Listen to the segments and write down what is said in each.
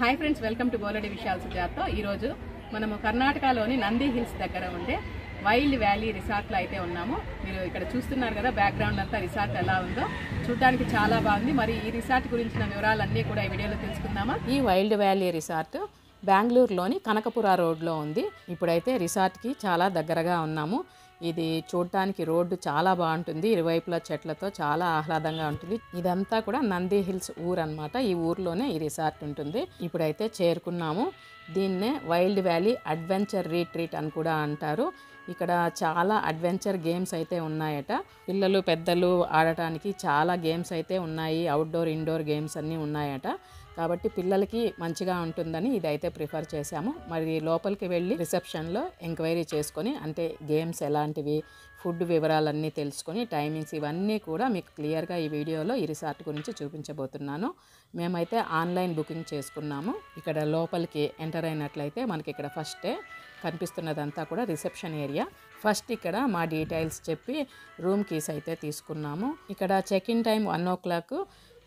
Hi friends, welcome to బోలెడి విషయాల సుజాత. ఈరోజు మనము కర్ణాటకలోని నంది హిల్స్ దగ్గర ఉండే వైల్డ్ వ్యాలీ రిసార్ట్లో అయితే ఉన్నాము. మీరు ఇక్కడ చూస్తున్నారు కదా, బ్యాక్గ్రౌండ్ అంతా రిసార్ట్ ఎలా ఉందో చూడడానికి చాలా బాగుంది. మరి ఈ రిసార్ట్ గురించిన వివరాలన్నీ కూడా ఈ వీడియోలో తెలుసుకుందామా. ఈ వైల్డ్ వ్యాలీ రిసార్ట్ బెంగళూరులోని కనకపుర రోడ్లో ఉంది. ఇప్పుడైతే రిసార్ట్కి చాలా దగ్గరగా ఉన్నాము. ఇది చూడటానికి రోడ్డు చాలా బాగుంటుంది, ఇరువైపులా చెట్లతో చాలా ఆహ్లాదంగా ఉంటుంది. ఇదంతా కూడా నంది హిల్స్ ఊరు అనమాట. ఈ ఊర్లోనే ఈ రిసార్ట్ ఉంటుంది. ఇప్పుడైతే చేరుకున్నాము. దీన్నే వైల్డ్ వ్యాలీ అడ్వెంచర్ రీట్రీట్ అని కూడా అంటారు. ఇక్కడ చాలా అడ్వెంచర్ గేమ్స్ అయితే ఉన్నాయట. పిల్లలు పెద్దలు ఆడటానికి చాలా గేమ్స్ అయితే ఉన్నాయి. అవుట్డోర్ ఇండోర్ గేమ్స్ అన్నీ ఉన్నాయట. కాబట్టి పిల్లలకి మంచిగా ఉంటుందని ఇదైతే ప్రిఫర్ చేశాము. మరి లోపలికి వెళ్ళి రిసెప్షన్లో ఎంక్వైరీ చేసుకొని, అంటే గేమ్స్ ఎలాంటివి, ఫుడ్ వివరాలన్నీ తెలుసుకొని, టైమింగ్స్ ఇవన్నీ కూడా మీకు క్లియర్గా ఈ వీడియోలో ఈ రిసార్ట్ గురించి చూపించబోతున్నాను. మేమైతే ఆన్లైన్ బుకింగ్ చేసుకున్నాము. ఇక్కడ లోపలికి ఎంటర్ అయినట్లయితే మనకి ఇక్కడ ఫస్టే కనిపిస్తున్నదంతా కూడా రిసెప్షన్ ఏరియా. ఫస్ట్ ఇక్కడ మా డీటెయిల్స్ చెప్పి రూమ్ కీస్ అయితే తీసుకున్నాము. ఇక్కడ check in time 1 o'clock,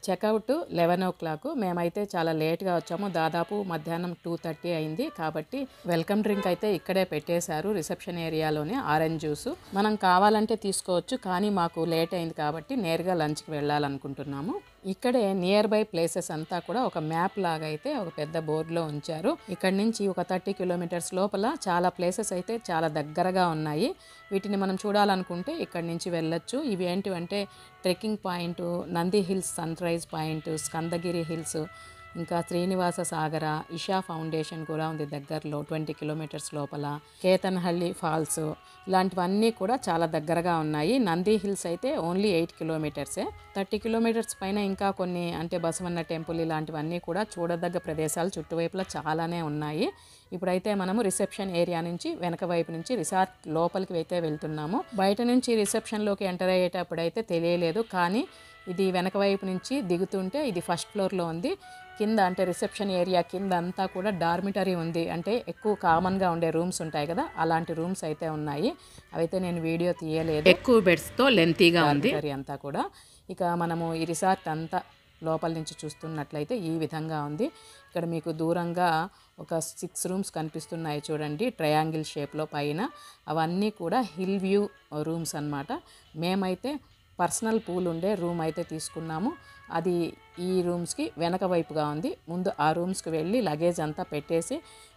checkout 11 o'clock. మేమైతే చాలా లేట్గా వచ్చాము, దాదాపు మధ్యాహ్నం 2:30 అయింది. కాబట్టి వెల్కమ్ డ్రింక్ అయితే ఇక్కడే పెట్టేశారు రిసెప్షన్ ఏరియాలోనే, ఆరెంజ్ జ్యూస్. మనం కావాలంటే తీసుకోవచ్చు, కానీ మాకు లేట్ అయింది కాబట్టి నేరుగా లంచ్కి వెళ్ళాలనుకుంటున్నాము. ఇక్కడే నియర్ బై ప్లేసెస్ అంతా కూడా ఒక మ్యాప్ లాగా అయితే ఒక పెద్ద బోర్డులో ఉంచారు. ఇక్కడ నుంచి ఒక 30 kilometers లోపల చాలా ప్లేసెస్ అయితే చాలా దగ్గరగా ఉన్నాయి. వీటిని మనం చూడాలనుకుంటే ఇక్కడి నుంచి వెళ్ళొచ్చు. ఇవి ఏంటివంటే trekking point, Nandi hills sunrise point, Skandagiri hills, ఇంకా శ్రీనివాస సాగర, ఇషా ఫౌండేషన్ కూడా ఉంది దగ్గరలో 20 kilometers లోపల, కేతన్హళ్ళి ఫాల్స్, ఇలాంటివన్నీ కూడా చాలా దగ్గరగా ఉన్నాయి. నంది హిల్స్ అయితే ఓన్లీ 8 kilometers. 30 kilometers పైన ఇంకా కొన్ని, అంటే బసవన్న టెంపుల్, ఇలాంటివన్నీ కూడా చూడదగ్గ ప్రదేశాలు చుట్టువైపులా చాలానే ఉన్నాయి. ఇప్పుడైతే మనము రిసెప్షన్ ఏరియా నుంచి వెనక వైపు నుంచి రిసార్ట్ లోపలికి అయితే వెళ్తున్నాము. బయట నుంచి రిసెప్షన్లోకి ఎంటర్ అయ్యేటప్పుడైతే తెలియలేదు, కానీ ఇది వెనక వైపు నుంచి దిగుతుంటే ఇది ఫస్ట్ ఫ్లోర్లో ఉంది. కింద అంటే రిసెప్షన్ ఏరియా కింద అంతా కూడా డార్మిటరీ ఉంది. అంటే ఎక్కువ కామన్గా ఉండే రూమ్స్ ఉంటాయి కదా, అలాంటి రూమ్స్ అయితే ఉన్నాయి. అవైతే నేను వీడియో తీయలేదు, ఎక్కువ బెడ్స్తో లెంతీగా ఉంది అంతా కూడా. ఇక మనము ఈ రిసార్ట్ అంతా లోపల నుంచి చూస్తున్నట్లయితే ఈ విధంగా ఉంది. ఇక్కడ మీకు దూరంగా ఒక 6 rooms కనిపిస్తున్నాయి చూడండి, ట్రయాంగిల్ షేప్లో పైన. అవన్నీ కూడా హిల్ వ్యూ రూమ్స్ అన్నమాట. మేమైతే పర్సనల్ పూల్ ఉండే రూమ్ అయితే తీసుకున్నాము. అది ఈ రూమ్స్కి వెనక వైపుగా ఉంది. ముందు ఆ రూమ్స్కి వెళ్ళి లగేజ్ అంతా పెట్టేసి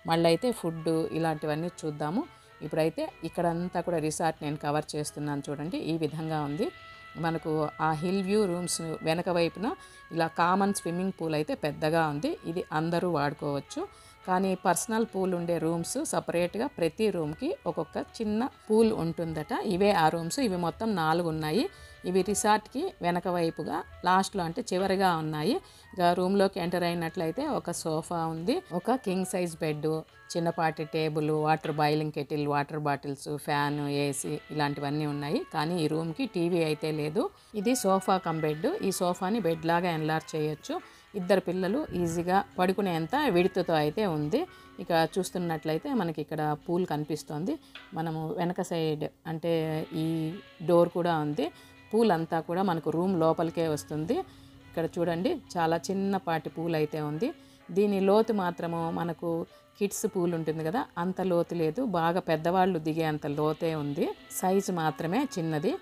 మళ్ళీ అయితే ఫుడ్ ఇలాంటివన్నీ చూద్దాము. ఇప్పుడైతే ఇక్కడంతా కూడా రిసార్ట్ నేను కవర్ చేస్తున్నాను చూడండి, ఈ విధంగా ఉంది. మనకు ఆ హిల్ వ్యూ రూమ్స్ వెనక వైపున ఇలా కామన్ స్విమ్మింగ్ పూల్ అయితే పెద్దగా ఉంది. ఇది అందరూ వాడుకోవచ్చు. కానీ పర్సనల్ పూల్ ఉండే రూమ్స్ సపరేట్గా ప్రతి రూమ్కి ఒక్కొక్క చిన్న పూల్ ఉంటుందట. ఇవే ఆ రూమ్స్. ఇవి మొత్తం 4 ఉన్నాయి. ఇవి రిసార్ట్కి వెనక వైపుగా లాస్ట్లో అంటే చివరిగా ఉన్నాయి. ఇక రూమ్లోకి ఎంటర్ అయినట్లయితే ఒక సోఫా ఉంది, ఒక కింగ్ సైజ్ బెడ్, చిన్నపాటి table, water boiling kettle, water bottles, fan, AC ఇలాంటివన్నీ ఉన్నాయి. కానీ ఈ రూమ్కి టీవీ అయితే లేదు. ఇది సోఫా కమ్ బెడ్. ఈ సోఫాని బెడ్ లాగా ఎన్లార్జ్ చేయొచ్చు. 2 పిల్లలు ఈజీగా పడుకునేంత విడుతుతో అయితే ఉంది. ఇక చూస్తున్నట్లయితే మనకి ఇక్కడ పూల్ కనిపిస్తోంది. మనము వెనక సైడ్ అంటే ఈ డోర్ కూడా ఉంది. పూల్ అంతా కూడా మనకు రూమ్ లోపలికే వస్తుంది. ఇక్కడ చూడండి, చాలా చిన్నపాటి పూల్ అయితే ఉంది. దీని లోతు మాత్రము మనకు కిడ్స్ పూల్ ఉంటుంది కదా, అంత లోతు లేదు. బాగా పెద్దవాళ్ళు దిగే అంత లోతే ఉంది. సైజు మాత్రమే చిన్నది.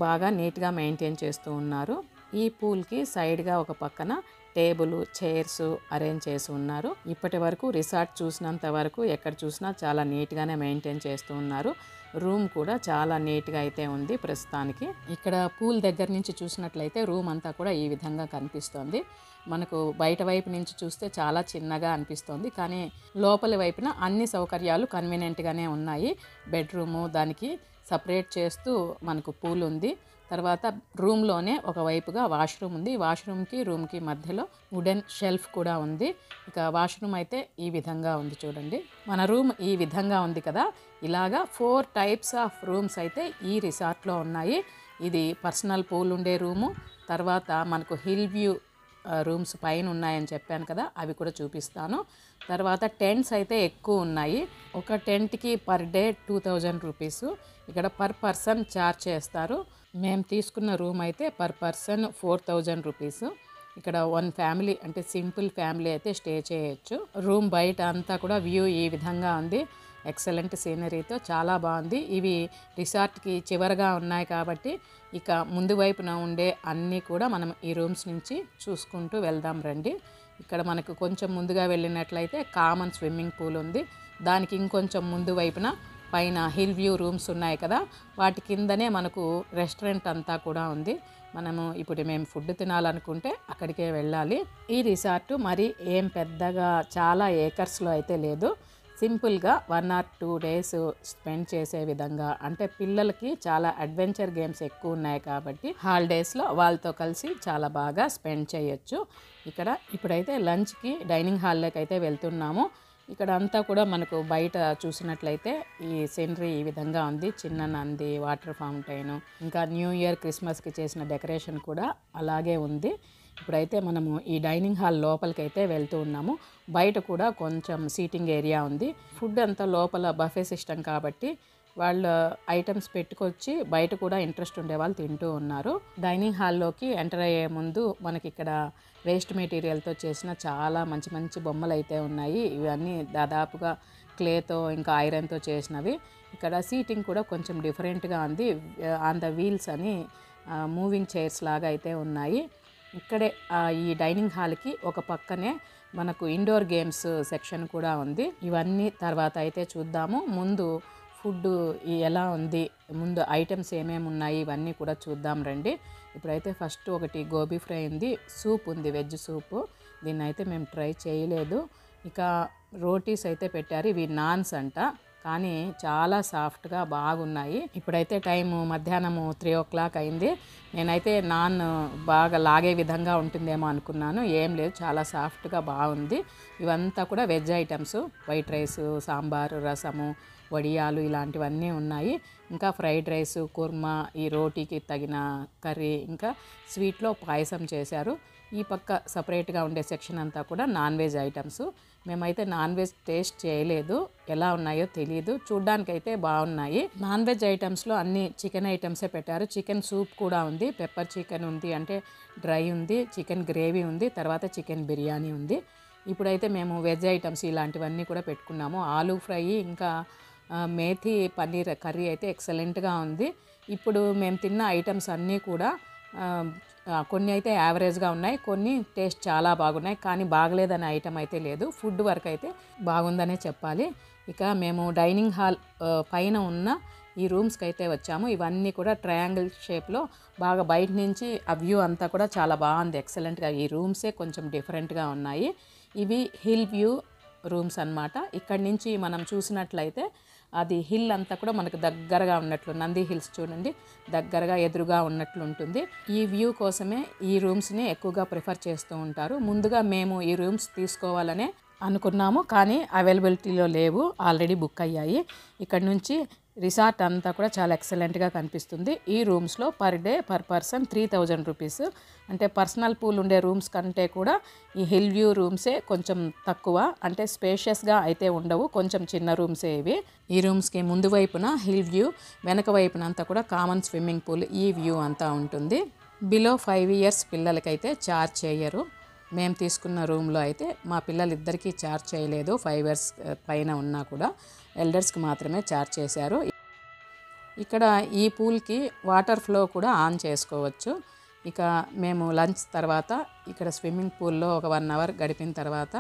బాగా నీట్గా మెయింటైన్ చేస్తూ ఉన్నారు. ఈ పూల్కి సైడ్గా ఒక పక్కన టేబుల్, చైర్స్ అరేంజ్ చేసి ఉన్నారు. ఇప్పటి వరకు రిసార్ట్ చూసినంత వరకు ఎక్కడ చూసినా చాలా నీట్గానే మెయింటైన్ చేస్తూ ఉన్నారు. రూమ్ కూడా చాలా నీట్గా అయితే ఉంది ప్రస్తుతానికి. ఇక్కడ పూల్ దగ్గర నుంచి చూసినట్లయితే రూమ్ అంతా కూడా ఈ విధంగా కనిపిస్తోంది. మనకు బయట వైపు నుంచి చూస్తే చాలా చిన్నగా అనిపిస్తోంది, కానీ లోపలి వైపున అన్ని సౌకర్యాలు కన్వీనియంట్గానే ఉన్నాయి. బెడ్రూము, దానికి సపరేట్ చేస్తూ మనకు పూల్ ఉంది. తర్వాత రూమ్లోనే ఒకవైపుగా వాష్రూమ్ ఉంది. వాష్రూమ్కి రూమ్కి మధ్యలో వుడెన్ షెల్ఫ్ కూడా ఉంది. ఇక వాష్రూమ్ అయితే ఈ విధంగా ఉంది చూడండి. మన రూమ్ ఈ విధంగా ఉంది కదా, ఇలాగా 4 types ఆఫ్ రూమ్స్ అయితే ఈ రిసార్ట్లో ఉన్నాయి. ఇది పర్సనల్ పూల్ ఉండే రూము, తర్వాత మనకు హిల్ వ్యూ రూమ్స్ పైన ఉన్నాయని చెప్పాను కదా, అవి కూడా చూపిస్తాను. తర్వాత టెంట్స్ అయితే ఎక్కువ ఉన్నాయి. ఒక టెంట్కి పర్ డే 2000 rupees. ఇక్కడ పర్ పర్సన్ ఛార్జ్ చేస్తారు. మేము తీసుకున్న రూమ్ అయితే పర్ పర్సన్ 4000 rupees. ఇక్కడ వన్ ఫ్యామిలీ అంటే సింపుల్ ఫ్యామిలీ అయితే స్టే చేయొచ్చు. రూమ్ బయట అంతా కూడా వ్యూ ఈ విధంగా ఉంది. ఎక్సలెంట్ సీనరీతో చాలా బాగుంది. ఇవి రిసార్ట్కి చివరగా ఉన్నాయి కాబట్టి ఇక ముందు వైపున ఉండే అన్నీ కూడా మనం ఈ రూమ్స్ నుంచి చూసుకుంటూ వెళ్దాం రండి. ఇక్కడ మనకు కొంచెం ముందుగా వెళ్ళినట్లయితే కామన్ స్విమ్మింగ్ పూల్ ఉంది. దానికి ఇంకొంచెం ముందు వైపున పైన హిల్ వ్యూ రూమ్స్ ఉన్నాయి కదా, వాటి కిందనే మనకు రెస్టారెంట్ అంతా కూడా ఉంది. మనము ఇప్పుడు మేము ఫుడ్ తినాలనుకుంటే అక్కడికే వెళ్ళాలి. ఈ రిసార్ట్ మరి ఏం పెద్దగా చాలా ఏకర్స్లో అయితే లేదు. సింపుల్గా 1 or 2 days స్పెండ్ చేసే విధంగా, అంటే పిల్లలకి చాలా అడ్వెంచర్ గేమ్స్ ఎక్కువ ఉన్నాయి కాబట్టి హాలిడేస్లో వాళ్ళతో కలిసి చాలా బాగా స్పెండ్ చేయొచ్చు. ఇక్కడ ఇప్పుడైతే లంచ్కి డైనింగ్ హాల్లోకి అయితే వెళ్తున్నాము. ఇక్కడ అంతా కూడా మనకు బయట చూసినట్లయితే ఈ సీనరీ ఈ విధంగా ఉంది. చిన్న నంది, వాటర్ ఫౌంటైన్, ఇంకా న్యూ ఇయర్ క్రిస్మస్కి చేసిన డెకరేషన్ కూడా అలాగే ఉంది. ఇప్పుడైతే మనము ఈ డైనింగ్ హాల్ లోపలికి అయితే వెళ్తూ ఉన్నాము. బయట కూడా కొంచెం సీటింగ్ ఏరియా ఉంది. ఫుడ్ అంతా లోపల బఫే సిస్టమ్ కాబట్టి వాళ్ళ ఐటమ్స్ పెట్టుకొచ్చి బయట కూడా ఇంట్రెస్ట్ ఉండే వాళ్ళు తింటూ ఉన్నారు. డైనింగ్ హాల్లోకి ఎంటర్ అయ్యే ముందు మనకి ఇక్కడ వేస్ట్ మెటీరియల్తో చేసిన చాలా మంచి మంచి బొమ్మలు అయితే ఉన్నాయి. ఇవన్నీ దాదాపుగా క్లేతో ఇంకా ఐరన్తో చేసినవి. ఇక్కడ సీటింగ్ కూడా కొంచెం డిఫరెంట్గా ఉంది. ఆన్ ద వీల్స్ అని మూవింగ్ చైర్స్ లాగా అయితే ఉన్నాయి. ఇక్కడే ఈ డైనింగ్ హాల్కి ఒక పక్కనే మనకు ఇండోర్ గేమ్స్ సెక్షన్ కూడా ఉంది. ఇవన్నీ తర్వాత అయితే చూద్దాము. ముందు ఫుడ్ ఎలా ఉంది, ముందు ఐటమ్స్ ఏమేమి ఉన్నాయి ఇవన్నీ కూడా చూద్దాం రండి. ఇప్పుడైతే ఫస్ట్ ఒకటి గోబీ ఫ్రై ఉంది, సూప్ ఉంది, వెజ్ సూపు. దీన్ని అయితే మేము ట్రై చేయలేదు. ఇక రోటీస్ అయితే పెట్టారు. ఇవి నాన్స్ అంట, కానీ చాలా సాఫ్ట్గా బాగున్నాయి. ఇప్పుడైతే టైము మధ్యాహ్నం 3 o'clock అయింది. నేనైతే నాన్ బాగా లాగే విధంగా ఉంటుందేమో అనుకున్నాను. ఏం లేదు, చాలా సాఫ్ట్గా బాగుంది. ఇవంతా కూడా veg items, white rice, sambar, రసము, వడియాలు ఇలాంటివన్నీ ఉన్నాయి. ఇంకా ఫ్రైడ్ రైస్, కుర్మా, ఈ రోటీకి తగిన కర్రీ, ఇంకా స్వీట్లో పాయసం చేశారు. ఈ పక్క సపరేట్గా ఉండే సెక్షన్ అంతా కూడా నాన్ వెజ్ ఐటమ్స్. మేమైతే నాన్ వెజ్ టేస్ట్ చేయలేదు, ఎలా ఉన్నాయో తెలియదు. చూడ్డానికైతే బాగున్నాయి. నాన్ వెజ్ ఐటమ్స్లో అన్ని చికెన్ ఐటమ్సే పెట్టారు. చికెన్ సూప్ కూడా ఉంది, పెప్పర్ చికెన్ ఉంది, అంటే డ్రై ఉంది, చికెన్ గ్రేవీ ఉంది, తర్వాత చికెన్ బిర్యానీ ఉంది. ఇప్పుడైతే మేము వెజ్ ఐటమ్స్ ఇలాంటివన్నీ కూడా పెట్టుకున్నాము. ఆలూ ఫ్రై, ఇంకా మేథీ పన్నీర్ కర్రీ అయితే ఎక్సలెంట్గా ఉంది. ఇప్పుడు మేము తిన్న ఐటమ్స్ అన్నీ కూడా కొన్ని అయితే యావరేజ్గా ఉన్నాయి, కొన్ని టేస్ట్ చాలా బాగున్నాయి, కానీ బాగలేదనే ఐటమ్ అయితే లేదు. ఫుడ్ వరకు అయితే బాగుందనే చెప్పాలి. ఇక మేము డైనింగ్ హాల్ పైన ఉన్న ఈ రూమ్స్కి అయితే వచ్చాము. ఇవన్నీ కూడా ట్రయాంగిల్ షేప్లో బాగా బయట నుంచి ఆ వ్యూ అంతా కూడా చాలా బాగుంది, ఎక్సలెంట్గా. ఈ రూమ్సే కొంచెం డిఫరెంట్గా ఉన్నాయి. ఇవి హిల్ వ్యూ రూమ్స్ అన్నమాట. ఇక్కడి నుంచి మనం చూసినట్లయితే అది హిల్ అంతా కూడా మనకు దగ్గరగా ఉన్నట్లు, నంది హిల్స్ చూడండి, దగ్గరగా ఎదురుగా ఉన్నట్లు ఉంటుంది. ఈ వ్యూ కోసమే ఈ రూమ్స్ని ఎక్కువగా ప్రిఫర్ చేస్తూ ఉంటారు. ముందుగా మేము ఈ రూమ్స్ తీసుకోవాలనే అనుకున్నాము, కానీ అవైలబిలిటీలో లేవు, ఆల్రెడీ బుక్ అయ్యాయి. ఇక్కడ నుంచి రిసార్ట్ అంతా కూడా చాలా ఎక్సలెంట్గా కనిపిస్తుంది. ఈ రూమ్స్లో per day per person 3000 rupees. అంటే పర్సనల్ పూల్ ఉండే రూమ్స్ కంటే కూడా ఈ హిల్ వ్యూ రూమ్సే కొంచెం తక్కువ, అంటే స్పేషియస్గా అయితే ఉండవు, కొంచెం చిన్న రూమ్సే ఇవి. ఈ రూమ్స్కి ముందు వైపున హిల్ వ్యూ, వెనక వైపున అంతా కూడా కామన్ స్విమ్మింగ్ పూల్, ఈ వ్యూ అంతా ఉంటుంది. బిలో 5 years పిల్లలకైతే ఛార్జ్ చేయరు. మేము తీసుకున్న రూమ్లో అయితే మా పిల్లలిద్దరికీ ఛార్జ్ చేయలేదు. 5 years పైన ఉన్నా కూడా ఎల్డర్స్కి మాత్రమే ఛార్జ్ చేశారు. ఇక్కడ ఈ పూల్కి వాటర్ ఫ్లో కూడా ఆన్ చేసుకోవచ్చు. ఇక మేము లంచ్ తర్వాత ఇక్కడ స్విమ్మింగ్ పూల్లో ఒక 1 hour గడిపిన తర్వాత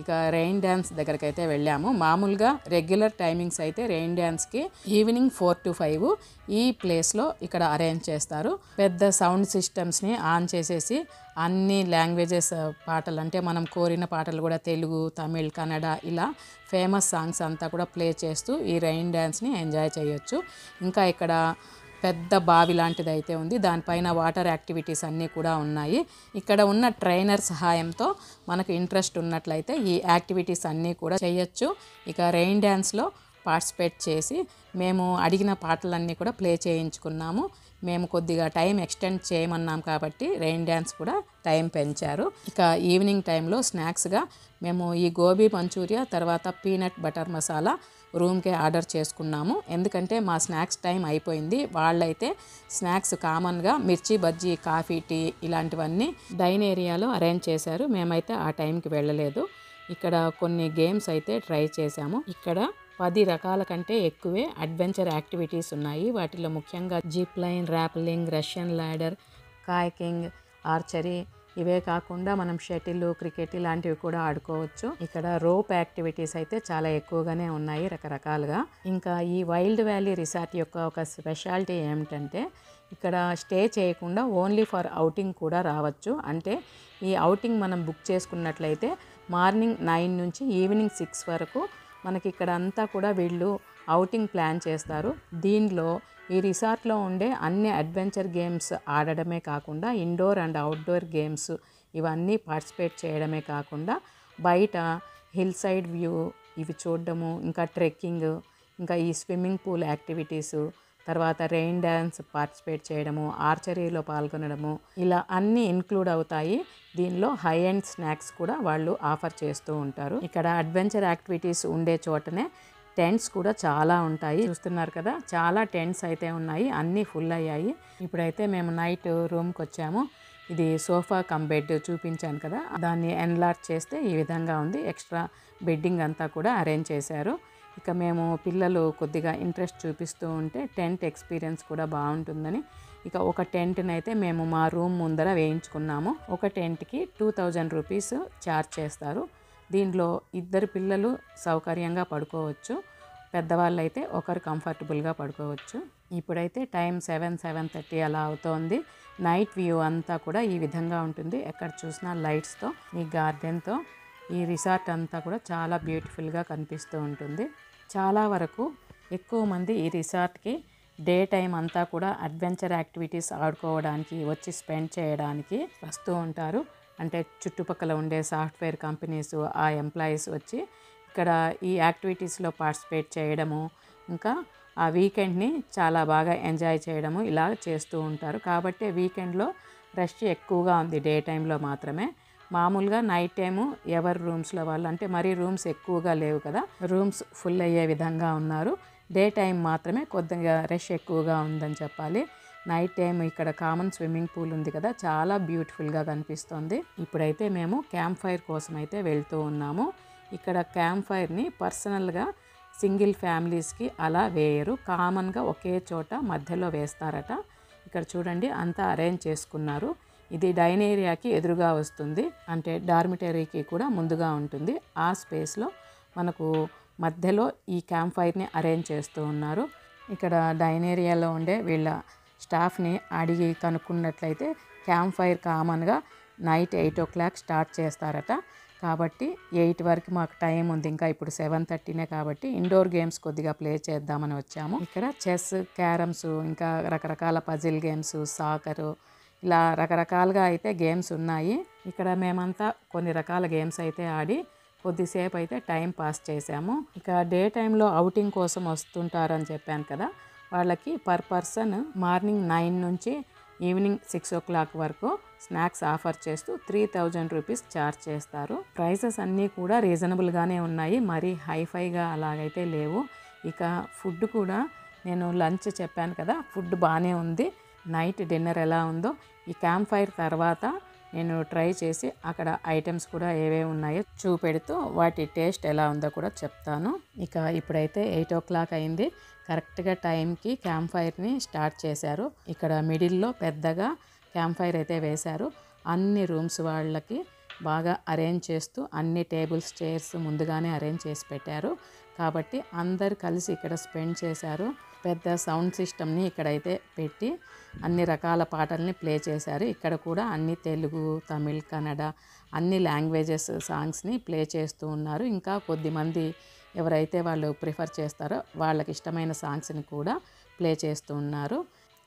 ఇక రెయిన్ డ్యాన్స్ దగ్గరికి అయితే వెళ్ళాము. మామూలుగా రెగ్యులర్ టైమింగ్స్ అయితే రెయిన్ డ్యాన్స్కి ఈవినింగ్ 4 to 5 ఈ ప్లేస్లో ఇక్కడ అరేంజ్ చేస్తారు. పెద్ద సౌండ్ సిస్టమ్స్ని ఆన్ చేసేసి అన్ని లాంగ్వేజెస్ పాటలు, అంటే మనం కోరిన పాటలు కూడా తెలుగు, తమిళ్, కన్నడ ఇలా ఫేమస్ సాంగ్స్ అంతా కూడా ప్లే చేస్తూ ఈ రెయిన్ డ్యాన్స్ని ఎంజాయ్ చేయొచ్చు. ఇంకా ఇక్కడ పెద్ద బావి లాంటిది అయితే ఉంది, దానిపైన వాటర్ యాక్టివిటీస్ అన్నీ కూడా ఉన్నాయి. ఇక్కడ ఉన్న ట్రైనర్ సహాయంతో మనకు ఇంట్రెస్ట్ ఉన్నట్లయితే ఈ యాక్టివిటీస్ అన్నీ కూడా చేయొచ్చు. ఇక రెయిన్ డ్యాన్స్లో పార్టిసిపేట్ చేసి మేము అడిగిన పాటలన్నీ కూడా ప్లే చేయించుకున్నాము. మేము కొద్దిగా టైం ఎక్స్టెండ్ చేయమన్నాం కాబట్టి రెయిన్ డ్యాన్స్ కూడా టైం పెంచారు. ఇక ఈవినింగ్ టైంలో స్నాక్స్గా మేము ఈ గోబీ మంచూరియా తర్వాత పీనట్ బటర్ మసాలా రూమ్కే ఆర్డర్ చేసుకున్నాము. ఎందుకంటే మా స్నాక్స్ టైం అయిపోయింది. వాళ్ళైతే స్నాక్స్ కామన్గా మిర్చి బజ్జీ, కాఫీ, టీ ఇలాంటివన్నీ డైన్ ఏరియాలో అరేంజ్ చేశారు. మేమైతే ఆ టైంకి వెళ్ళలేదు. ఇక్కడ కొన్ని గేమ్స్ అయితే ట్రై చేశాము. ఇక్కడ 10 రకాల కంటే ఎక్కువే అడ్వెంచర్ యాక్టివిటీస్ ఉన్నాయి. వాటిలో ముఖ్యంగా zip line, rappelling, Russian ladder, kayaking, archery, ఇవే కాకుండా మనం షటిల్, క్రికెట్ ఇలాంటివి కూడా ఆడుకోవచ్చు. ఇక్కడ రోప్ యాక్టివిటీస్ అయితే చాలా ఎక్కువగానే ఉన్నాయి రకరకాలుగా. ఇంకా ఈ వైల్డ్ వ్యాలీ రిసార్ట్ యొక్క ఒక స్పెషాలిటీ ఏమిటంటే ఇక్కడ స్టే చేయకుండా ఓన్లీ ఫర్ అవుటింగ్ కూడా రావచ్చు. అంటే ఈ అవుటింగ్ మనం బుక్ చేసుకున్నట్లయితే మార్నింగ్ 9 నుంచి ఈవినింగ్ 6 వరకు మనకి ఇక్కడ అంతా కూడా వీళ్ళు అవుటింగ్ ప్లాన్ చేస్తారు. దీనిలో ఈ రిసార్ట్లో ఉండే అన్ని అడ్వెంచర్ గేమ్స్ ఆడడమే కాకుండా ఇండోర్ అండ్ అవుట్డోర్ గేమ్స్ ఇవన్నీ పార్టిసిపేట్ చేయడమే కాకుండా బయట హిల్ సైడ్ వ్యూ ఇవి చూడడము, ఇంకా ట్రెక్కింగ్, ఇంకా ఈ స్విమ్మింగ్ పూల్ యాక్టివిటీసు, తర్వాత రెయిన్ డ్యాన్స్ పార్టిసిపేట్ చేయడము, ఆర్చరీలో పాల్గొనడము ఇలా అన్నీ ఇన్క్లూడ్ అవుతాయి. దీనిలో హై అండ్ స్నాక్స్ కూడా వాళ్ళు ఆఫర్ చేస్తూ ఉంటారు. ఇక్కడ అడ్వెంచర్ యాక్టివిటీస్ ఉండే చోటనే టెంట్స్ కూడా చాలా ఉంటాయి. చూస్తున్నారు కదా, చాలా టెంట్స్ అయితే ఉన్నాయి, అన్నీ ఫుల్ అయ్యాయి. ఇప్పుడైతే మేము నైట్ రూమ్కి వచ్చాము. ఇది సోఫా కమ్ బెడ్ చూపించాను కదా, దాన్ని ఎన్లార్జ్ చేస్తే ఈ విధంగా ఉంది. ఎక్స్ట్రా బెడ్డింగ్ అంతా కూడా అరేంజ్ చేశారు. ఇక మేము పిల్లలు కొద్దిగా ఇంట్రెస్ట్ చూపిస్తూ ఉంటే టెంట్ ఎక్స్పీరియన్స్ కూడా బాగుంటుందని ఇక ఒక టెంట్ని అయితే మేము మా రూమ్ ముందర వేయించుకున్నాము. ఒక టెంట్కి 2000 రూపీస్ ఛార్జ్ చేస్తారు. దీనిలో 2 పిల్లలు సౌకర్యంగా పడుకోవచ్చు, పెద్దవాళ్ళు అయితే ఒకరు కంఫర్టబుల్గా పడుకోవచ్చు. ఇప్పుడైతే టైం 7-7:30 అలా అవుతోంది. నైట్ వ్యూ అంతా కూడా ఈ విధంగా ఉంటుంది. ఎక్కడ చూసినా లైట్స్తో, ఈ గార్డెన్తో ఈ రిసార్ట్ అంతా కూడా చాలా బ్యూటిఫుల్గా కనిపిస్తూ ఉంటుంది. చాలా వరకు ఎక్కువ మంది ఈ రిసార్ట్కి డే టైం అంతా కూడా అడ్వెంచర్ యాక్టివిటీస్ ఆడుకోవడానికి వచ్చి స్పెండ్ చేయడానికి వస్తూ ఉంటారు. అంటే చుట్టుపక్కల ఉండే సాఫ్ట్వేర్ కంపెనీస్ ఆ ఎంప్లాయీస్ వచ్చి ఇక్కడ ఈ యాక్టివిటీస్లో పార్టిసిపేట్ చేయడము, ఇంకా ఆ వీకెండ్ని చాలా బాగా ఎంజాయ్ చేయడము ఇలా చేస్తూ ఉంటారు. కాబట్టి వీకెండ్లో రష్ ఎక్కువగా ఉంది, డే టైంలో మాత్రమే. మామూలుగా నైట్ టైము ఎవరి రూమ్స్లో వాళ్ళు, అంటే మరీ రూమ్స్ ఎక్కువగా లేవు కదా, రూమ్స్ ఫుల్ అయ్యే విధంగా ఉన్నారు. డే టైం మాత్రమే కొద్దిగా రష్ ఎక్కువగా ఉందని చెప్పాలి. నైట్ టైం ఇక్కడ కామన్ స్విమ్మింగ్ పూల్ ఉంది కదా, చాలా బ్యూటిఫుల్గా కనిపిస్తుంది. ఇప్పుడైతే మేము క్యాంప్ ఫైర్ కోసం అయితే వెళ్తూ ఉన్నాము. ఇక్కడ క్యాంప్ ఫైర్ని పర్సనల్గా సింగిల్ ఫ్యామిలీస్కి అలా వేయరు, కామన్గా ఒకే చోట మధ్యలో వేస్తారట. ఇక్కడ చూడండి అంతా అరేంజ్ చేసుకున్నారు. ఇది డైన్ ఏరియాకి ఎదురుగా వస్తుంది, అంటే డార్మిటరీకి కూడా ముందుగా ఉంటుంది. ఆ స్పేస్లో మనకు మధ్యలో ఈ క్యాంప్ ఫైర్ని అరేంజ్ చేస్తూ ఉన్నారు. ఇక్కడ డైన్ ఏరియాలో ఉండే వీళ్ళ స్టాఫ్ని అడిగి కనుక్కున్నట్లయితే క్యాంప్ ఫైర్ కామన్గా నైట్ 8 o'clock స్టార్ట్ చేస్తారట. కాబట్టి 8 వరకు మాకు టైం ఉంది, ఇంకా ఇప్పుడు 7:30 కాబట్టి ఇండోర్ గేమ్స్ కొద్దిగా ప్లే చేద్దామని వచ్చాము. ఇక్కడ చెస్, క్యారమ్స్, ఇంకా రకరకాల పజిల్ గేమ్స్, సాకరు ఇలా రకరకాలుగా అయితే గేమ్స్ ఉన్నాయి. ఇక్కడ మేమంతా కొన్ని రకాల గేమ్స్ అయితే ఆడి కొద్దిసేపు అయితే టైం పాస్ చేసాము. ఇక డే టైంలో అవుటింగ్ కోసం వస్తుంటారని చెప్పాను కదా, వాళ్ళకి పర్ పర్సన్ మార్నింగ్ 9 నుంచి ఈవినింగ్ 6 o'clock వరకు స్నాక్స్ ఆఫర్ చేస్తూ 3000 రూపీస్ ఛార్జ్ చేస్తారు. ప్రైసెస్ అన్నీ కూడా రీజనబుల్గానే ఉన్నాయి, మరీ హైఫైగా అలాగైతే లేవు. ఇక ఫుడ్ కూడా నేను లంచ్ చెప్పాను కదా, ఫుడ్ బాగానే ఉంది. నైట్ డిన్నర్ ఎలా ఉందో ఈ క్యాంప్ ఫైర్ తర్వాత నేను ట్రై చేసి అక్కడ ఐటమ్స్ కూడా ఏవే ఉన్నాయో చూపెడుతూ వాటి టేస్ట్ ఎలా ఉందో కూడా చెప్తాను. ఇక ఇప్పుడైతే 8 o'clock అయింది. కరెక్ట్గా టైంకి క్యాంప్ ఫైర్ని స్టార్ట్ చేశారు. ఇక్కడ మిడిల్లో పెద్దగా క్యాంప్ ఫైర్ అయితే వేశారు. అన్ని రూమ్స్ వాళ్ళకి బాగా అరేంజ్ చేస్తూ అన్ని టేబుల్స్, చైర్స్ ముందుగానే అరేంజ్ చేసి పెట్టారు. కాబట్టి అందరు కలిసి ఇక్కడ స్పెండ్ చేశారు. పెద్ద సౌండ్ సిస్టమ్ని ఇక్కడైతే పెట్టి అన్ని రకాల పాటల్ని ప్లే చేశారు. ఇక్కడ కూడా అన్ని తెలుగు, తమిళ్, కన్నడ అన్ని లాంగ్వేజెస్ సాంగ్స్ని ప్లే చేస్తూ ఉన్నారు. ఇంకా కొద్దిమంది ఎవరైతే వాళ్ళు ప్రిఫర్ చేస్తారో వాళ్ళకి ఇష్టమైన సాంగ్స్ని కూడా ప్లే చేస్తూ ఉన్నారు.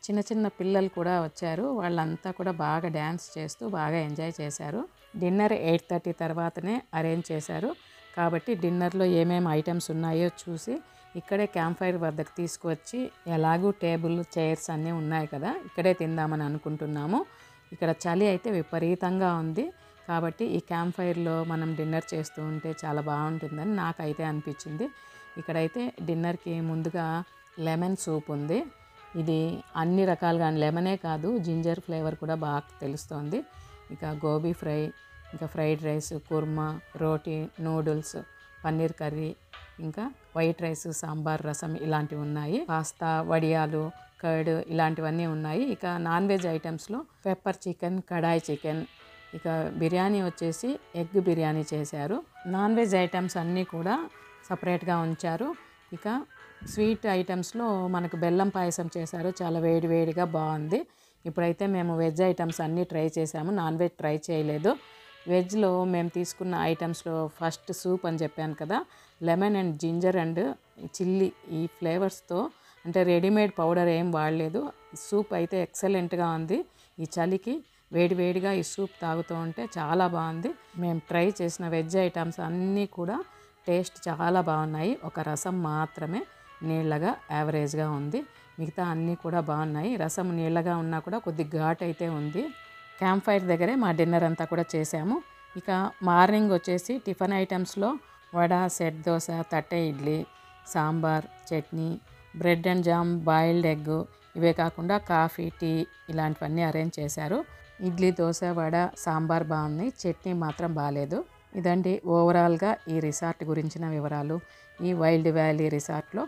చిన్న చిన్న పిల్లలు కూడా వచ్చారు, వాళ్ళంతా కూడా బాగా డ్యాన్స్ చేస్తూ బాగా ఎంజాయ్ చేశారు. డిన్నర్ 8:30 తర్వాతనే అరేంజ్ చేశారు. కాబట్టి డిన్నర్లో ఏమేమి ఐటమ్స్ ఉన్నాయో చూసి ఇక్కడే క్యాంప్ ఫైర్ వద్దకు తీసుకువచ్చి ఎలాగూ టేబుల్ చైర్స్ అన్నీ ఉన్నాయి కదా, ఇక్కడే తిందామని అనుకుంటున్నాము. ఇక్కడ చలి అయితే విపరీతంగా ఉంది కాబట్టి ఈ క్యాంప్ ఫైర్లో మనం డిన్నర్ చేస్తూ ఉంటే చాలా బాగుంటుందని నాకైతే అనిపించింది. ఇక్కడైతే డిన్నర్కి ముందుగా లెమన్ సూప్ ఉంది. ఇది అన్ని రకాలుగా లెమనే కాదు జింజర్ ఫ్లేవర్ కూడా బాగా తెలుస్తోంది. ఇక గోబీ ఫ్రై, ఇంకా ఫ్రైడ్ రైస్, కుర్మా, రోటీ, నూడిల్స్, పన్నీర్ కర్రీ, ఇంకా వైట్ రైస్, సాంబార్, రసం ఇలాంటివి ఉన్నాయి. పాస్తా, వడియాలు, కర్డ్ ఇలాంటివన్నీ ఉన్నాయి. ఇక నాన్ వెజ్ ఐటమ్స్లో పెప్పర్ చికెన్, కడాయి చికెన్, ఇక బిర్యానీ వచ్చేసి ఎగ్ బిర్యానీ చేశారు. నాన్ వెజ్ ఐటమ్స్ అన్నీ కూడా సపరేట్గా ఉంచారు. ఇక స్వీట్ ఐటమ్స్లో మనకు బెల్లం పాయసం చేశారు, చాలా వేడివేడిగా బాగుంది. ఇప్పుడైతే మేము వెజ్ ఐటమ్స్ అన్నీ ట్రై చేసాము, నాన్ వెజ్ ట్రై చేయలేదు. వెజ్లో మేము తీసుకున్న ఐటమ్స్లో ఫస్ట్ సూప్ అని చెప్పాను కదా, lemon and ginger and chilli ఈ ఫ్లేవర్స్తో, అంటే రెడీమేడ్ పౌడర్ ఏం వాడలేదు. సూప్ అయితే ఎక్సలెంట్గా ఉంది. ఈ చలికి వేడివేడిగా ఈ సూప్ తాగుతూ ఉంటే చాలా బాగుంది. మేము ట్రై చేసిన వెజ్ ఐటమ్స్ అన్నీ కూడా టేస్ట్ చాలా బాగున్నాయి. ఒక రసం మాత్రమే నీళ్ళగా యావరేజ్గా ఉంది, మిగతా అన్నీ కూడా బాగున్నాయి. రసం నీళ్ళగా ఉన్నా కూడా కొద్ది ఘాట్ అయితే ఉంది. క్యాంప్ ఫైర్ దగ్గరే మా డిన్నర్ అంతా కూడా చేసాము. ఇక మార్నింగ్ వచ్చేసి టిఫిన్ ఐటమ్స్లో vada, set dosa, thatte idli, sambar, chutney, bread and jam, boiled egg, ఇవే కాకుండా కాఫీ, టీ ఇలాంటివన్నీ అరేంజ్ చేశారు. ఇడ్లీ, దోశ, వడ, సాంబార్ బాగున్నాయి, చట్నీ మాత్రం బాగాలేదు. ఇదండి ఓవరాల్గా ఈ రిసార్ట్ గురించిన వివరాలు. ఈ వైల్డ్ వ్యాలీ రిసార్ట్లో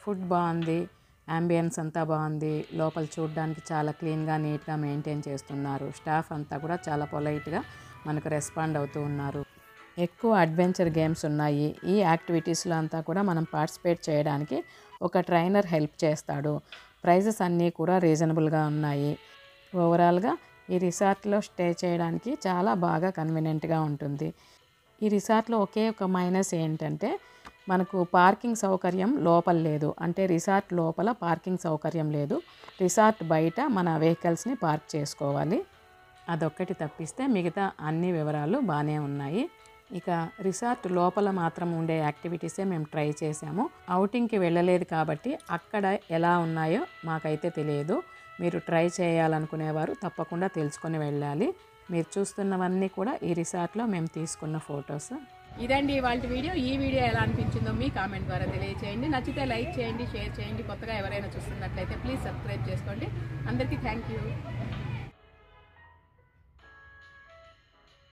ఫుడ్ బాగుంది, అంబియన్స్ అంతా బాగుంది, లోపల చూడడానికి చాలా క్లీన్గా నీట్గా మెయింటైన్ చేస్తున్నారు. స్టాఫ్ అంతా కూడా చాలా పొలైట్గా మనకు రెస్పాండ్ అవుతూ ఉన్నారు. ఎక్కువ అడ్వెంచర్ గేమ్స్ ఉన్నాయి. ఈ యాక్టివిటీస్లో అంతా కూడా మనం పార్టిసిపేట్ చేయడానికి ఒక ట్రైనర్ హెల్ప్ చేస్తాడు. ప్రైజెస్ అన్నీ కూడా రీజనబుల్గా ఉన్నాయి. ఓవరాల్గా ఈ రిసార్ట్లో స్టే చేయడానికి చాలా బాగా కన్వీనియంట్గా ఉంటుంది. ఈ రిసార్ట్లో ఒకే ఒక మైనస్ ఏంటంటే మనకు పార్కింగ్ సౌకర్యం లోపల లేదు. అంటే రిసార్ట్ లోపల పార్కింగ్ సౌకర్యం లేదు, రిసార్ట్ బయట మన వెహికల్స్ని పార్క్ చేసుకోవాలి. అదొక్కటి తప్పిస్తే మిగతా అన్ని వివరాలు బాగానే ఉన్నాయి. ఇక రిసార్ట్ లోపల మాత్రం ఉండే యాక్టివిటీసే మేము ట్రై చేసాము. అవుటింగ్కి వెళ్ళలేదు కాబట్టి అక్కడ ఎలా ఉన్నాయో మాకైతే తెలియదు. మీరు ట్రై చేయాలనుకునేవారు తప్పకుండా తెలుసుకొని వెళ్ళాలి. మీరు చూస్తున్నవన్నీ కూడా ఈ రిసార్ట్లో మేము తీసుకున్న ఫొటోస్. ఇదండి ఇవాళ వీడియో. ఈ వీడియో ఎలా అనిపించిందో మీ కామెంట్ ద్వారా తెలియచేయండి. నచ్చితే లైక్ చేయండి, షేర్ చేయండి. కొత్తగా ఎవరైనా చూస్తున్నట్లయితే ప్లీజ్ సబ్స్క్రైబ్ చేసుకోండి. అందరికీ థ్యాంక్ యూ.